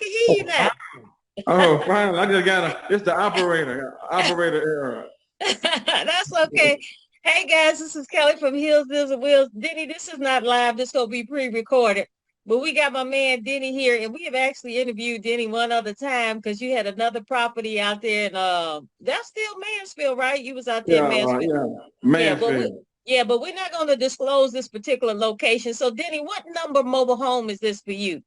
can hear you now. Oh, finally, I just got it's the operator error. That's okay. Hey guys, this is Kelly from Hills, Deals and Wheels. Denny, this is not live. This gonna be pre-recorded. But we got my man Denny here, and we have actually interviewed Denny one other time because you had another property out there in that's still Mansfield, right? You was out there in Mansfield. Yeah, Yeah, but we Mansfield. yeah, but we're not gonna disclose this particular location. So Denny, what number mobile home is this for you?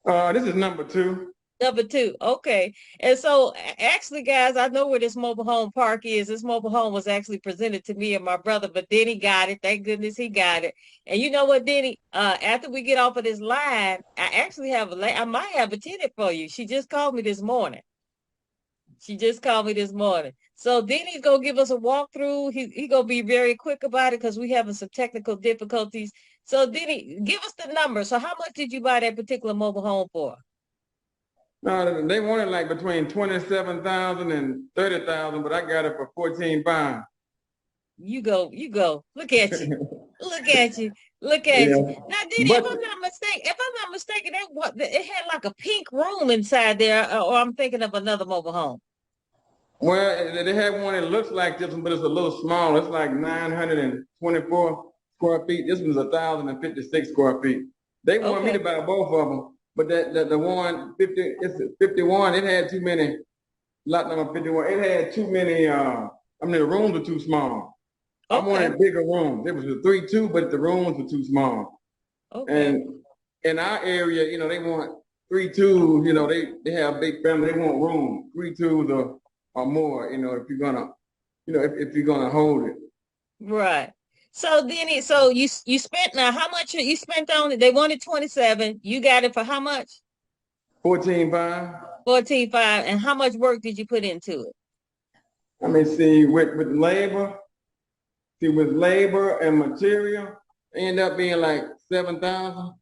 This is number two. Number two. Okay. And so actually, guys, I know where this mobile home park is. This mobile home was actually presented to me and my brother, but Denny got it. Thank goodness he got it. And you know what, Denny? After we get off of this line, I actually I might have a tenant for you. She just called me this morning. She just called me this morning. So Denny's gonna give us a walkthrough. He gonna be very quick about it because we having some technical difficulties. So Denny, give us the number. So how much did you buy that particular mobile home for? No, they wanted like between 27,000 and 30,000, but I got it for 14,500. You go. Look at you. Look at you. Look at Yeah, you. Now, Diddy, but if I'm not mistaken, it had like a pink room inside there, or I'm thinking of another mobile home. well, they have one that looks like this one, but it's a little small. It's like 924 square feet. This one's 1,056 square feet. They want me to Okay. buy both of them, but the one 50, it's 51. It had too many. Lot number 51. It had too many. I mean, the rooms were too small. I Okay. wanted bigger rooms. It was a 3-2, but the rooms were too small. Okay. And in our area, they want 3-2s. They have big family. They want room 3-2s or more. If you're gonna, if you're gonna hold it. Right. So Denny, so you spent now how much you spent on it? They wanted 27. You got it for how much? 14,500. 14.5. And how much work did you put into it? I mean, see, with labor and material, end up being like 7,000.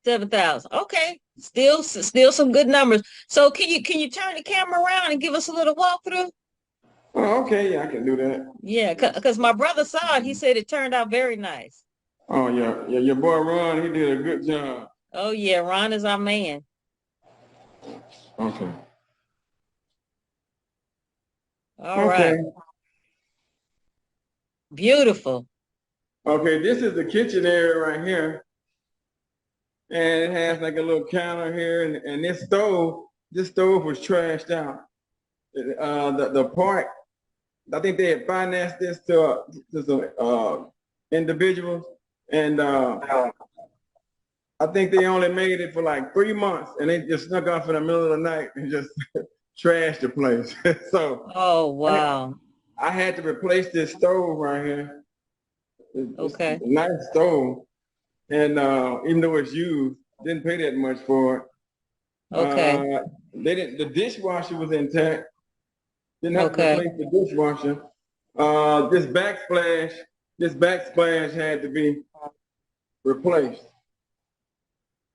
7,000. Okay. Still some good numbers. So can you turn the camera around and give us a little walkthrough? Oh, okay, yeah, I can do that. Yeah, because my brother saw it. He said it turned out very nice. Oh yeah, yeah, your boy Ron, he did a good job. Oh yeah, Ron is our man. Okay. All Okay. right. Beautiful. Okay, this is the kitchen area right here. And it has like a little counter here, and this stove was trashed out. The part, I think they had financed this to some individuals, and I think they only made it for like 3 months, and they just snuck off in the middle of the night and just trashed the place. So Oh I, wow. I had to replace this stove right here. It's Okay. a nice stove, and even though it's used, didn't pay that much for it. Okay. They didn't. The dishwasher was intact. Didn't have to Okay. replace the dishwasher. This backsplash had to be replaced.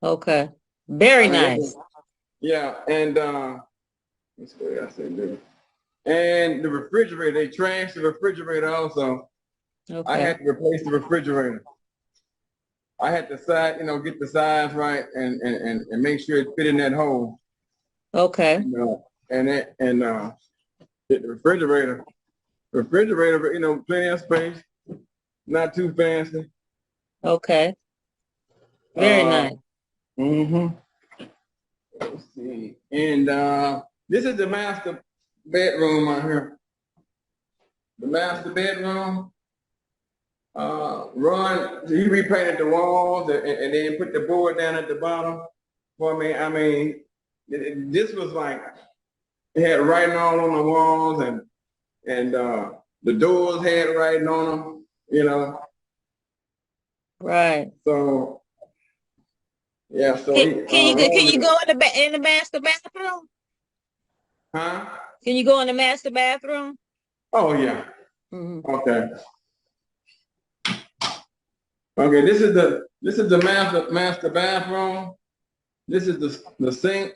Okay. Very I mean, nice. yeah, and let's go. I say this. And the refrigerator, they trashed the refrigerator also. I Okay. had to replace the refrigerator. I had to get the size right and make sure it fit in that hole. Okay. And the refrigerator, plenty of space, not too fancy. Okay. Very Uh, nice. hmm Let's see. And this is the master bedroom right here. The master bedroom. Ron, he repainted the walls and then put the board down at the bottom for me. I mean, this was like it had writing all on the walls and the doors had writing on them. Right. So yeah, so Can Ron, you go in the master bathroom? huh? Can you go in the master bathroom? Oh yeah. Hmm. Okay. Okay. This is the master bathroom. This is the sink.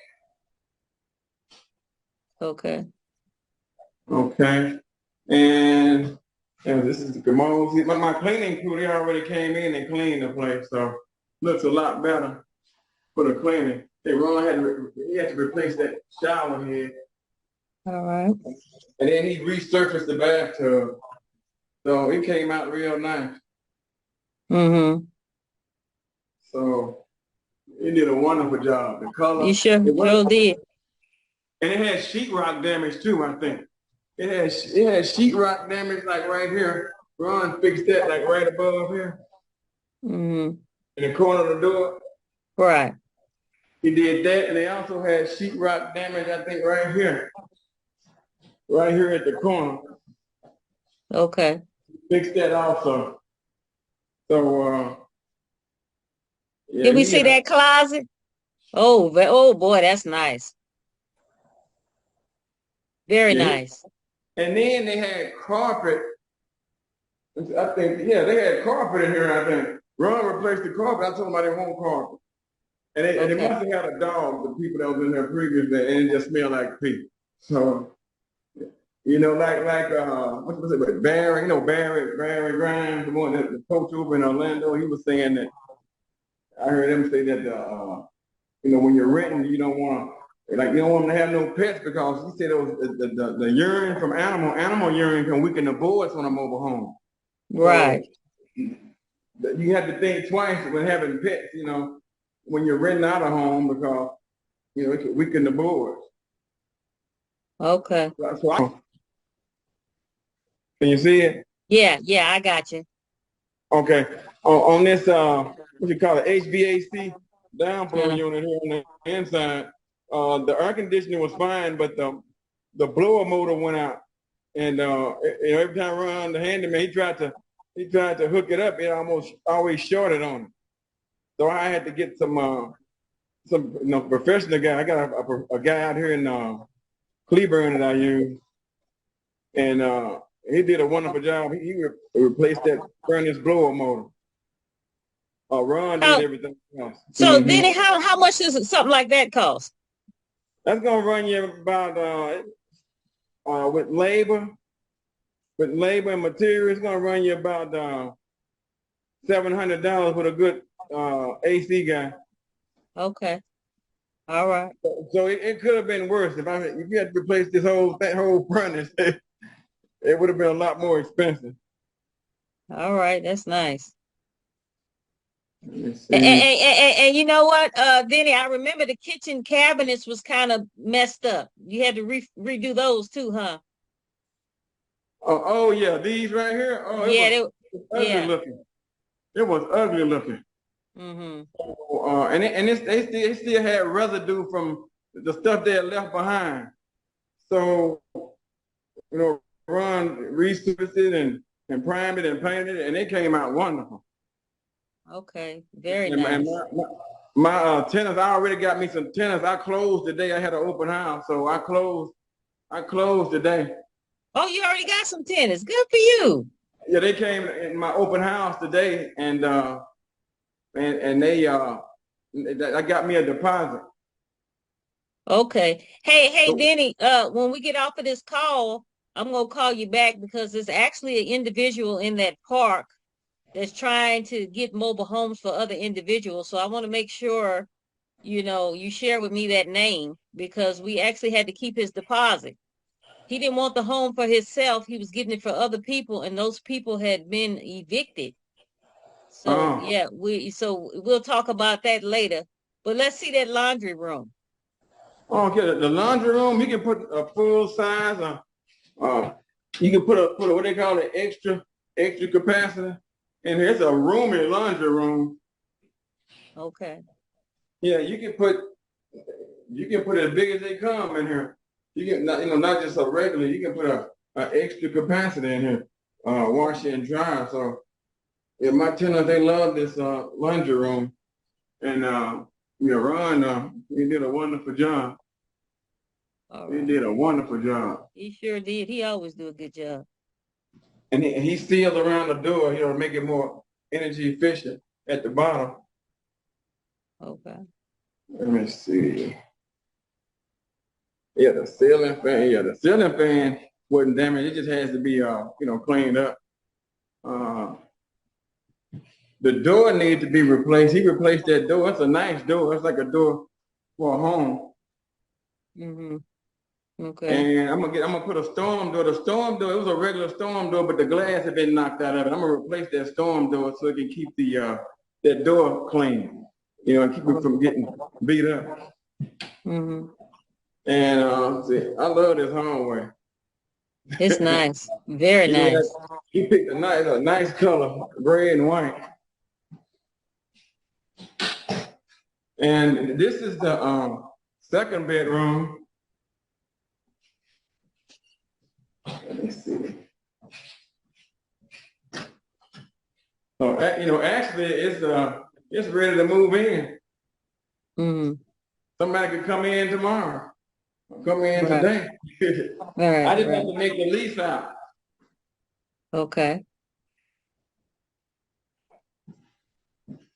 Okay. Okay. And this is the commode. See, my cleaning crew, they already came in and cleaned the place, so looks a lot better. for the cleaning. Ron had to replace that shower head, All right. and then he resurfaced the bathtub, so it came out real nice. Mm-hmm. So he did a wonderful job. The color, You sure did. and it had sheetrock damage too. I think it had sheetrock damage like right here. Ron fixed that like right above here Mm-hmm. in the corner of the door. Right. He did that, and they also had sheetrock damage. I think right here at the corner. Okay. Fixed that also. So yeah, Did we see that closet? Oh boy, that's nice. Very yeah. nice. And then they had carpet. I think, yeah, they had carpet in here, I think. Ron replaced the carpet. I told them I didn't want carpet. And they must have had a dog, the people that was in there previously, and it just smelled like pee. So, what was it, Barry, Barry Grimes, the one that the coach over in Orlando, he was saying that, I heard him say that, when you're renting, you don't want to have no pets because he said it was the urine from animal urine can weaken the boards on a mobile home. Right. So you have to think twice when having pets, when you're renting out a home because, it could weaken the boards. Okay. So can you see it? Yeah, I got you. Okay. On this, what you call it, HVAC downflow unit here on the inside, the air conditioning was fine, but the blower motor went out. And every time Ron, the handyman, he tried to hook it up, it almost always shorted on him. So I had to get some professional guy. I got a guy out here in Cleburne that I use, and he did a wonderful job. He replaced that furnace blower motor. Ron did everything else. So Denney, how much does something like that cost? That's gonna run you about with labor and material, it's gonna run you about $700 with a good AC guy. Okay. All right. So it could have been worse if you had to replace that whole furnace. It would have been a lot more expensive. All right, that's nice. And you know what, Denney, I remember the kitchen cabinets was kind of messed up. You had to redo those too, huh? Oh yeah, these right here. Oh, yeah, it was ugly looking. It was ugly looking. Mm-hmm. And they still had residue from the stuff they had left behind. So Ron resurfaced it and primed it and painted it, and it came out wonderful. Okay, very nice. And my tenants, I already got me some tenants. I closed today. I had an open house, so I closed today. Oh, you already got some tenants. Good for you. Yeah, they came in my open house today, and they I got me a deposit. Okay. Hey, Denney, when we get off of this call, I'm gonna call you back because there's actually an individual in that park that's trying to get mobile homes for other individuals. So I want to make sure, you share with me that name because we actually had to keep his deposit. He didn't want the home for himself. He was getting it for other people, and those people had been evicted. So yeah, we'll talk about that later. But let's see that laundry room. Okay, the laundry room, you can put a full size, you can put a what they call it, extra capacity. And it's a roomy laundry room. Okay. Yeah, you can put as big as they come in here. You can not just a regular. You can put a extra capacity in here, wash and dry. So yeah, my tenants they love this laundry room, and Ron he did a wonderful job. Right. He did a wonderful job. He sure did. He always do a good job. And he sealed around the door, to make it more energy efficient at the bottom. Okay. Let me see. Yeah, the ceiling fan. Yeah, the ceiling fan wasn't damaged. It just has to be, cleaned up. the door needs to be replaced. He replaced that door. It's a nice door. It's like a door for a home. Mm-hmm. Okay. And I'm gonna put a storm door. The storm door, it was a regular storm door, but the glass had been knocked out of it. I'm gonna replace that storm door so it can keep the that door clean. You know, and keep it from getting beat up. Mm-hmm. And see, I love this hallway. It's nice. Very Yeah, nice. he picked a nice color, gray and white. And this is the second bedroom. Let me see. So you know, actually, it's ready to move in. Mm-hmm. Somebody could come in tomorrow. Come in Right. today. I Right. just have Right. to make the lease out. Okay.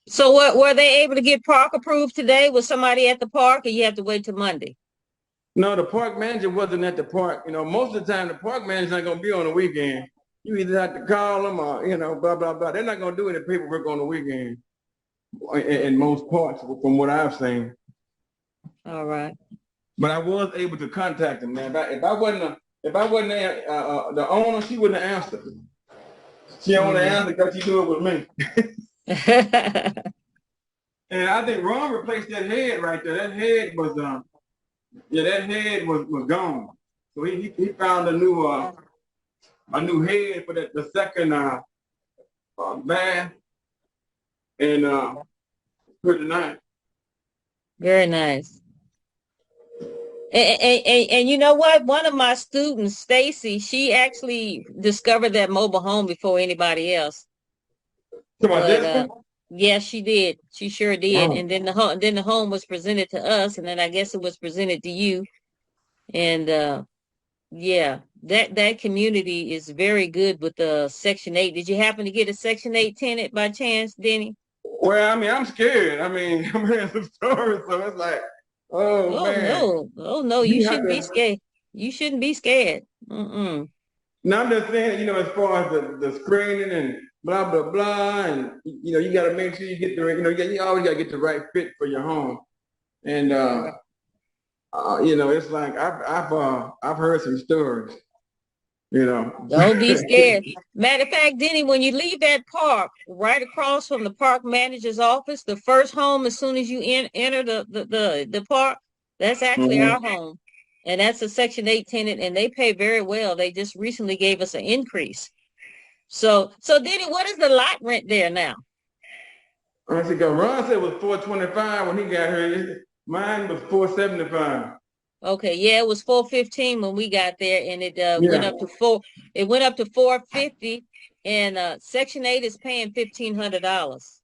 So what were they able to get park approved today? Was somebody at the park, or you have to wait till Monday? No, the park manager wasn't at the park. You know, most of the time the park manager's not gonna be on the weekend. You either have to call them or blah blah blah. They're not gonna do any paperwork on the weekend in most parts, from what I've seen. All right. But I was able to contact them. Man, if I wasn't the owner, she wouldn't have answered. She only Mm-hmm. answered because she knew it was me. And I think Ron replaced that head right there. That head was was gone. So he found a new head for the second bath, and pretty nice. Very nice. And you know what? One of my students, Stacy, she actually discovered that mobile home before anybody else. Come on, But this one. yes, she did. She sure did. Wow. And then the home was presented to us, and then I guess it was presented to you. And yeah, that community is very good with the Section 8. Did you happen to get a Section 8 tenant by chance, Denney? Well, I mean, I'm scared. I mean, I'm hearing some stories, so it's like, oh Oh man, no. Oh no, you you have shouldn't be to. scared. You shouldn't be scared. Mm-mm. Now I'm just saying, as far as the screening and blah blah blah, and you got to make sure you get you always got to get the right fit for your home. And it's like I've heard some stories. You know. Don't be scared. Matter of fact, Denny, when you leave that park right across from the park manager's office, the first home as soon as you enter the park, that's actually our Mhm. home. And that's a Section 8 tenant, and they pay very well. They just recently gave us an increase. So Denny, what is the lot rent there now? I see. Ron said it was 425 when he got here. Mine was 475. Okay, yeah, it was 415 when we got there, and it went Yeah. up to four. It went up to 450, and Section 8 is paying $1,500.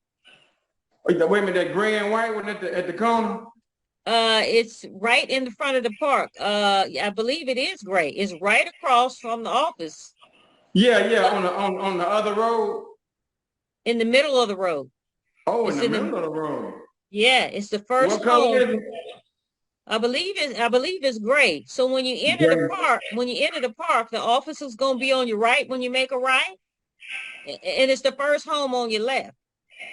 Wait a minute, that gray and white one at the corner. It's right in the front of the park. I believe it is gray. It's right across from the office, Yeah, yeah, on the other road. in the middle of the road. Oh, in It's the in the middle of the road. Yeah, it's the first What color home. is I believe it's gray. So it? Gray. when you enter the park, the office is gonna be on your right when you make a right, and it's the first home on your left.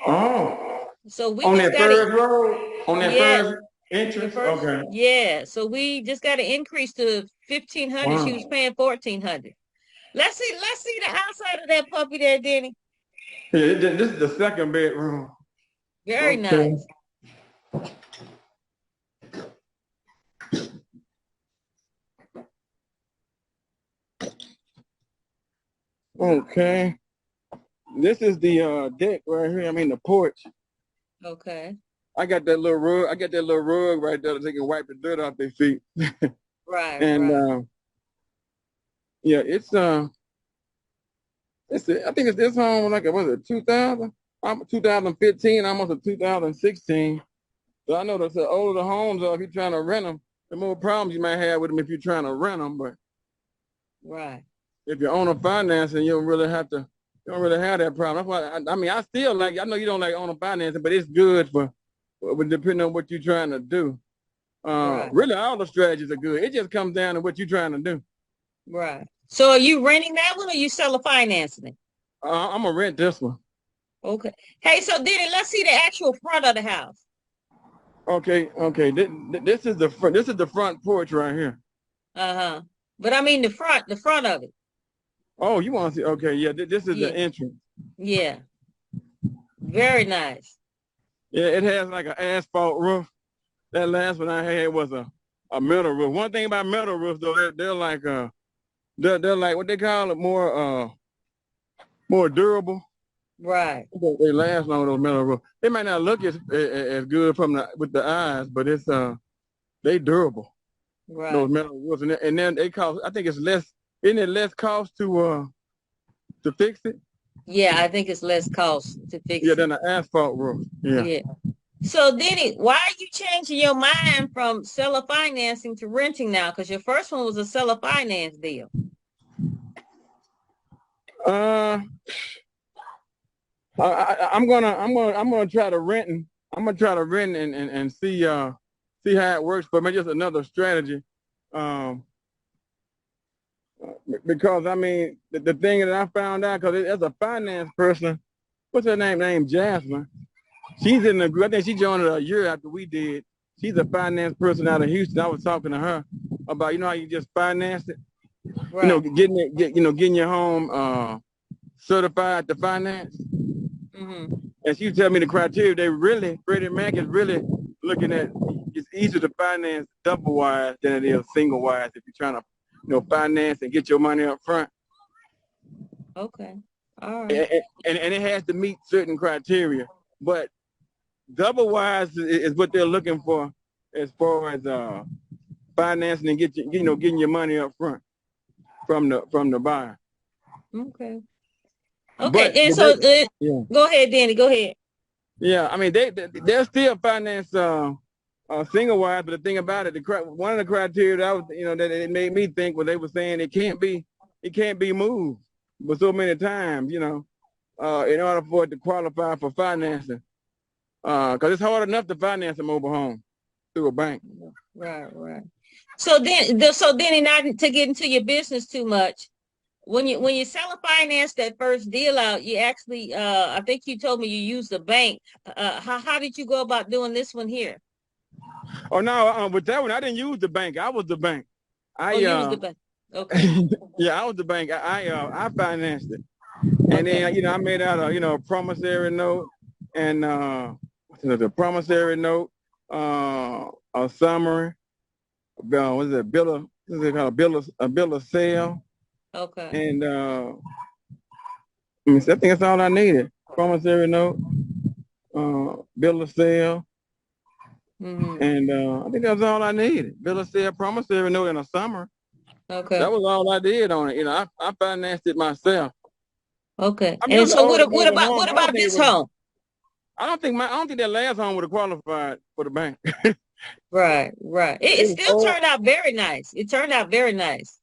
Oh, So we on just that got to first road, on that Yeah, first the entrance. first Okay. yeah. So we just got to increase to 1,500. She was Wow. paying 1,400. Let's see the outside of that puppy there, Denny. Yeah, this is the second bedroom. Very Okay. nice. Okay. This is the deck right here. I mean the porch. Okay. I got that little rug. I got that little rug right there that they can wipe the dirt off their feet. Right, And right. yeah, I think it's this home like was it 2000? 2015, almost a 2016. So I know that the older the homes are, if you're trying to rent them, the more problems you might have with them if you're trying to rent them. But Right. if you're owner financing, you don't really have that problem. That's why I mean, I still like, I know you don't like owner financing, but it's good for depending on what you're trying to do. Right. Really, all the strategies are good. It just comes down to what you're trying to do. Right. So are you renting that one, or you selling financing it? I'm gonna rent this one. Okay. Hey, so Denny, let's see the actual front of the house. Okay, okay. This is the front. This is the front porch right here. Uh-huh. But I mean the front of it. Oh, you want to see? Okay, yeah. This is the Yeah. entrance. Yeah. Very nice. Yeah, it has like an asphalt roof. That last one I had was a metal roof. One thing about metal roofs though, they're like they're like what they call it, more durable. Right. They last longer those metal roofs. They might not look as good from the with the eyes, but it's they durable. Those Right. metal roofs, and then they cost. I think it's less. Isn't it less cost to fix it? Yeah, I think it's less cost to Yeah, fix it. than an asphalt roof. Yeah. Yeah. So Denny, why are you changing your mind from seller financing to renting now? Because your first one was a seller finance deal. Uh, I'm gonna try to rent. I'm gonna try to rent and see how it works. But maybe just another strategy. Um, because I mean the thing that I found out because as a finance person, what's her name? Named Jasmine. She's in the group. I think she joined it a year after we did. She's a finance person out of Houston. I was talking to her about how you just finance it. Right. Getting your home certified to finance. Mm-hmm. And she tell me the criteria. Freddie Mac is really looking at. It's easier to finance double wise than it is single wise if you're trying to, finance and get your money up front. Okay. All right. And, and it has to meet certain criteria. But double wise is what they're looking for as far as financing and getting your money up front from the buyer. Okay. But Okay. And so yeah. go ahead, Danny. Go ahead. Yeah, I mean they're still finance single wise, but the thing about it, one of the criteria that I was that it made me think was they were saying it can't be moved but so many times, in order for it to qualify for financing. Because it's hard enough to finance a mobile home through a bank. Right, right. So then, not to get into your business too much. When you sell a finance that first deal out, you actually, I think you told me you used a bank. How did you go about doing this one here? Oh no, with that one I didn't use the bank. I was the bank. Oh, I you was the bank. Okay. yeah, I was the bank. I financed it, and Okay. then I made out a promissory note and the promissory note, a summary, what is it, what is it called, a bill of sale, Okay. and I think that's all I needed. Promissory note, bill of sale, Mm-hmm. and I think that's all I needed. Bill of sale, promissory note, and a summary. That Okay. was all I did on it. I financed it myself. Okay. I mean, it And was an so older what mobile about home. what about this home? I don't think that last home would have qualified for the bank. Right, right. It It was still old. turned out very nice. It turned out very nice.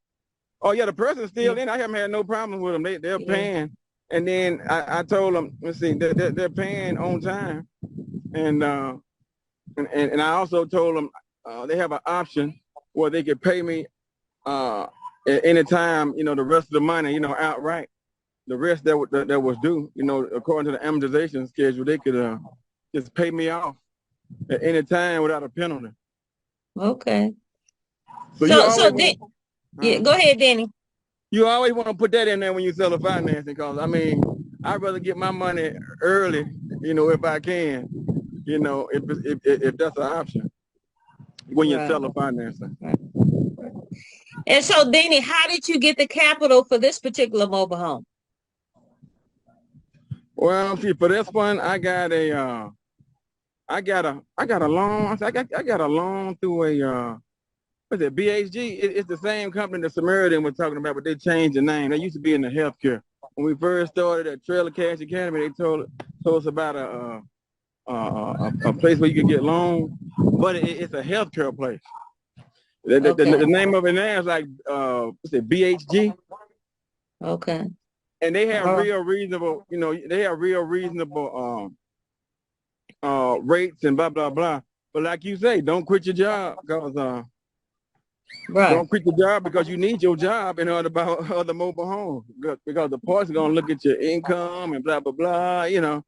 Oh yeah, the person's still Yeah. in. I haven't had no problems with them. They're Yeah. paying, and then I told them, let's see, they're paying on time, and I also told them they have an option where they could pay me at any time, the rest of the money, outright. The rest that was due, according to the amortization schedule, they could just pay me off at any time without a penalty. Okay. So you So always so then want yeah, uh, go ahead, Danny. you always want to put that in there when you sell a financing, because I mean, I'd rather get my money early, if I can, if that's an option when you Right. sell a financing. Right. Right. And so, Danny, how did you get the capital for this particular mobile home? Well, see, for this one, I got a loan. I got a loan through what's it, BHG? It's the same company that Samaritan was talking about, but they changed the name. They used to be in the healthcare. When we first started at Trailer Cash Academy, they told us about a place where you could get loans, but it's a healthcare place. The Okay. name of it now is like what's it, BHG, Okay. and they have All right. real reasonable, rates and blah blah blah. But like you say, don't quit your job, because Right. Don't quit the job because you need your job in order to buy other mobile homes because the parts are gonna look at your income and blah blah blah. So you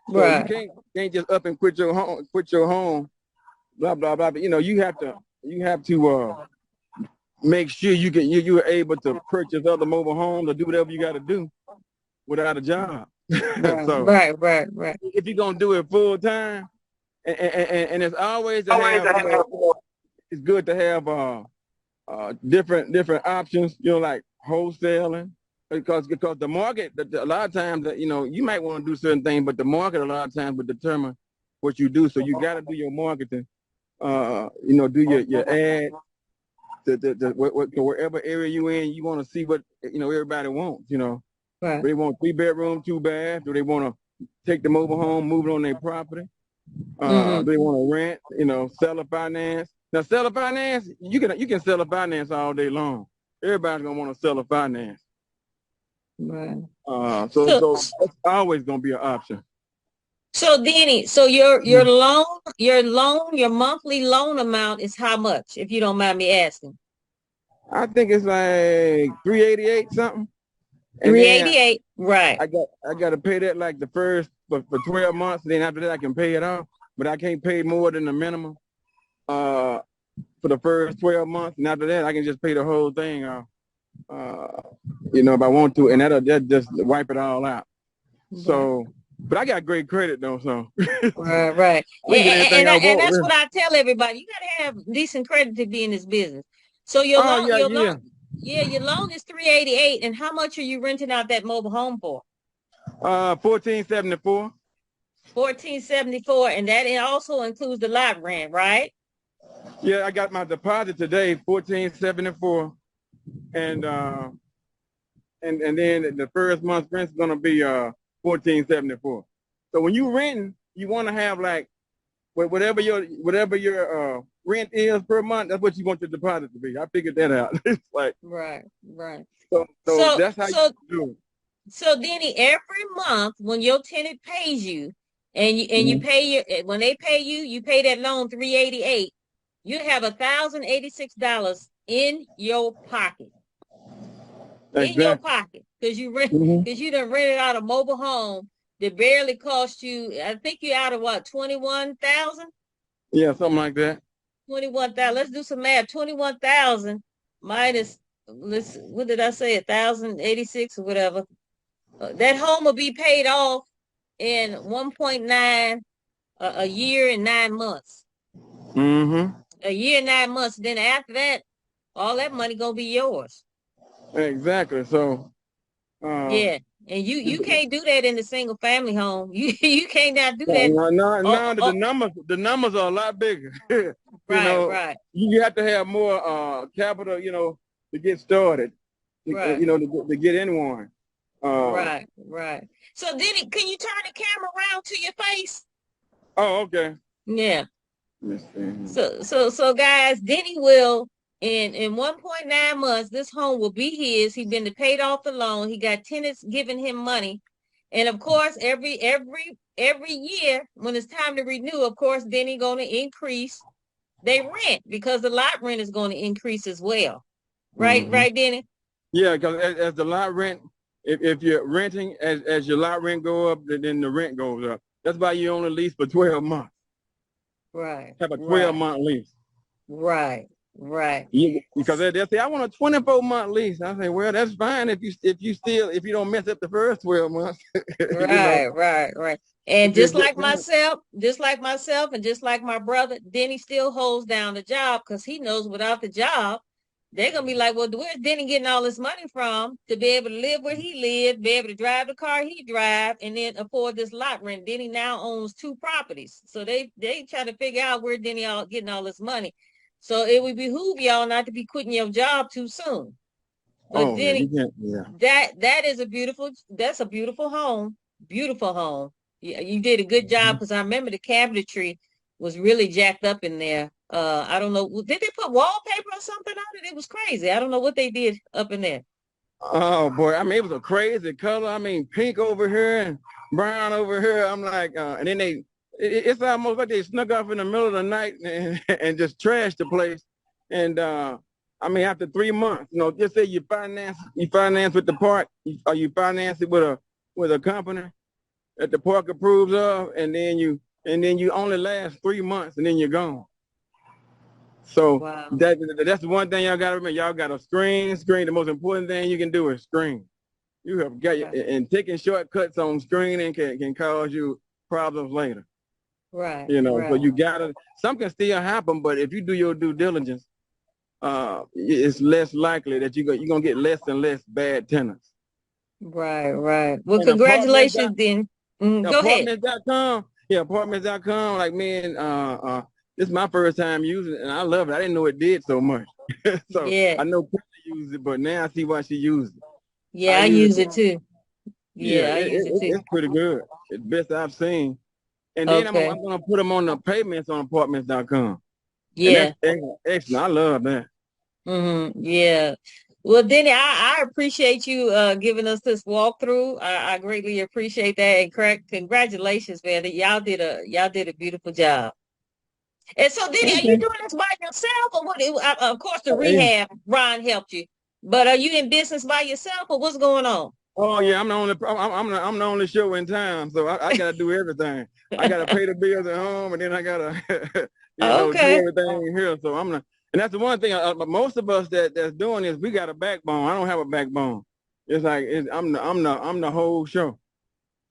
Right. can't just up and quit your home, blah blah blah. But you have to make sure you are able to purchase other mobile homes or do whatever you got to do without a job. Right. So Right. Right. Right. if you're gonna do it full time, and it's always to have, it's good to have different options, like wholesaling, because the market, a lot of times, you might want to do certain things, but the market a lot of times will determine what you do. So you got to do your marketing, do your ad to wherever area you in. You want to see what everybody wants. Do Right. they want 3 bedroom, 2 bath? Do they want to take the mobile home, move it on their property? Mm-hmm. They want to rent, seller finance. Now, seller finance, you can sell a finance all day long. Everybody's gonna want to sell a finance. Right. So, So that's always gonna be an option. so Denny, so your monthly loan amount is how much, if you don't mind me asking? I think it's like 388 something, and then 388. Right. I got to pay that like the first for 12 months. And then after that, I can pay it off, but I can't pay more than the minimum uh, for the first 12 months, and after that, I can just pay the whole thing off. If I want to, and that just wipe it all out. Right. So, but I got great credit though, so Right. Right. I can get anything I And want. that's what Really. I tell everybody. You gotta have decent credit to be in this business. So Oh yeah, your loan, yeah. yeah, your loan is 388. And how much are you renting out that mobile home for? 1474. 1474, and that it also includes the lot rent, right? Yeah, I got my deposit today, 1474, and and then the first month's rent is gonna be 1474. So when you renting, you want to have like whatever your rent is per month. That's what you want your deposit to be. I figured that out. It's like Right, right. so So that's how you so do it. so Denny, every month when your tenant pays you and you Mhm. pay when they pay you, you pay that loan 388, you have $1,086 in your pocket. In your Exactly. pocket. Hmm. Because you done rented out a mobile home that barely cost you, I think you out of what, 21,000? Yeah, something like that. 21,000. Let's do some math. 21,000 minus, what did I say? 1,086 or whatever. That home will be paid off in 1.9 a year and 9 months. Hmm. A year and 9 months. Then after that, all that money gonna be yours. Exactly. So uh, Yeah. And you can't do that in a single family home. You can't not do that. now Oh, oh, the numbers are a lot bigger. you right, know, right, you have to have more capital, to get started, right, to get in one. Uh, right, right. So then can you turn the camera around to your face? oh, okay. Yeah. Let me see. So guys, Denny will in 1.9 months, this home will be his. He's been paid off the loan. He got tenants giving him money. And of course, every year when it's time to renew, of course, Denny gonna increase they rent because the lot rent is going to increase as well. Right, Hmm. right, Denny? Yeah, because as the lot rent, if you're renting, as your lot rent go up, then the rent goes up. That's why you only lease for 12 months. Right, Have a 12 right, month lease. right, right. Because they say I want a 24-month lease. I say, well, that's fine if you don't mess up the first 12 months. you know, Right, right, right. And it's just that. and just like my brother, Denny still holds down the job because he knows without the job, they're gonna be like, well, where's Denny getting all this money from to be able to live where he lived, be able to drive the car he drive, and then afford this lot rent? Denny now owns two properties, so they try to figure out where Denny all getting all this money. So it would behoove y'all not to be quitting your job too soon. But Oh yeah, you Denny, can't. Yeah. that's a beautiful home. Beautiful home. You did a good job because I remember the cabinetry was really jacked up in there. I don't know. Did they put wallpaper or something on it? It was crazy. I don't know what they did up in there. Oh boy, I mean it was a crazy color. I mean pink over here and brown over here. I'm like, and then it's almost like they snuck off in the middle of the night and just trashed the place. And I mean, after 3 months, just say you finance with the park, or you finance it with a company that the park approves of, and then you only last 3 months, and then you're gone. So Wow. that's the one thing y'all gotta remember. Y'all gotta screen. The most important thing you can do is screen. You have got Right. and taking shortcuts on screening can cause you problems later. Right. So Right. you gotta. Some can still happen, but if you do your due diligence, it's less likely that you're gonna get less and less bad tenants. Right. Right. Well, And apartments congratulations then. Go ahead. apartments.com, yeah, apartments.com. Like, man, this is my first time using it, and I love it. I didn't know it did so much. So Yeah. I know Kelly used it, but now I see why she used it. I Yeah, I use use it. it too. Yeah, Yeah, I use it too. it's pretty good. It's best I've seen. And then I'm Okay. gonna put them on the payments on apartments.com. And that's Yeah. excellent. I love that. Yeah. Well, Denny, I appreciate you giving us this walkthrough. I greatly appreciate that. And correct, congratulations, man. Y'all did a beautiful job. And so, Denny, are you Okay. doing this by yourself, or what? Of course, the Hey. rehab, Ron helped you, but are you in business by yourself, or what's going on? Oh yeah, I'm the only show in town, so I gotta do everything. I gotta pay the bills at home, and then I gotta do Okay. everything here. So and that's the one thing. Most of us that's doing this, we got a backbone. I don't have a backbone. It's like I'm the whole show.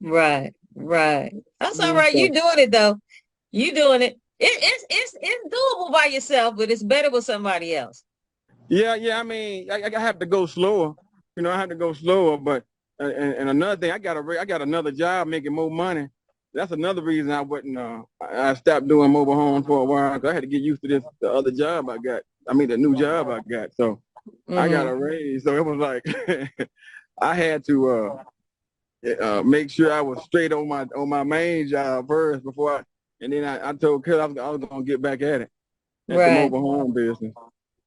Right. Right. That's all right. You So doing it though. You doing it. It's doable by yourself, but it's better with somebody else. yeah. I mean, I have to go slower. I have to go slower. But and another thing, I got another job making more money. That's another reason I wouldn't. I stopped doing mobile homes for a while, 'cause I had to get used to the other job I got. I mean, the new job I got. So I got a Hmm. raise. So it was like I had to make sure I was straight on my main job first before and then I told Kurt I was gonna get back at the Right. mobile home business.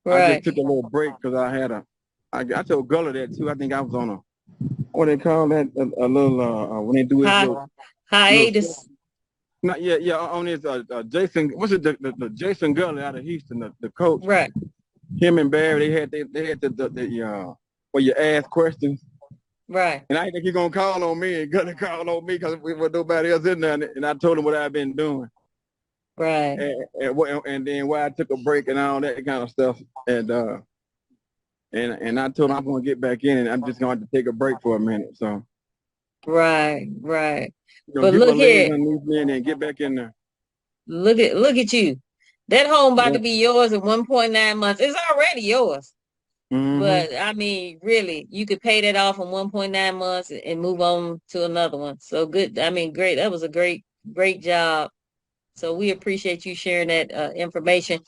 I just Right. took a little break because I told Gullah that too. I think I was on what they call that, a little, when they do his Hi little hiatus. not yeah, on his, Jason, what's it, the Jason Gullah out of Houston, the coach, Right. him and Barry, they had where you ask questions. Right. And I think he's gonna call on me, and Gullah called on me because we were nobody else in there, and I told him what I've been doing, Right. and then why I took a break and all that kind of stuff, and I told him I'm gonna get back in, and I'm just going to take a break for a minute. So Right. Right. But get my look legs here. underneath me and then get back in there. Look at you. That home about Yeah. to be yours in 1.9 months. It's already yours. Mm-hmm. But I mean, really, you could pay that off in 1.9 months and move on to another one. So good. I mean, great. That was a great job. So we appreciate you sharing that information.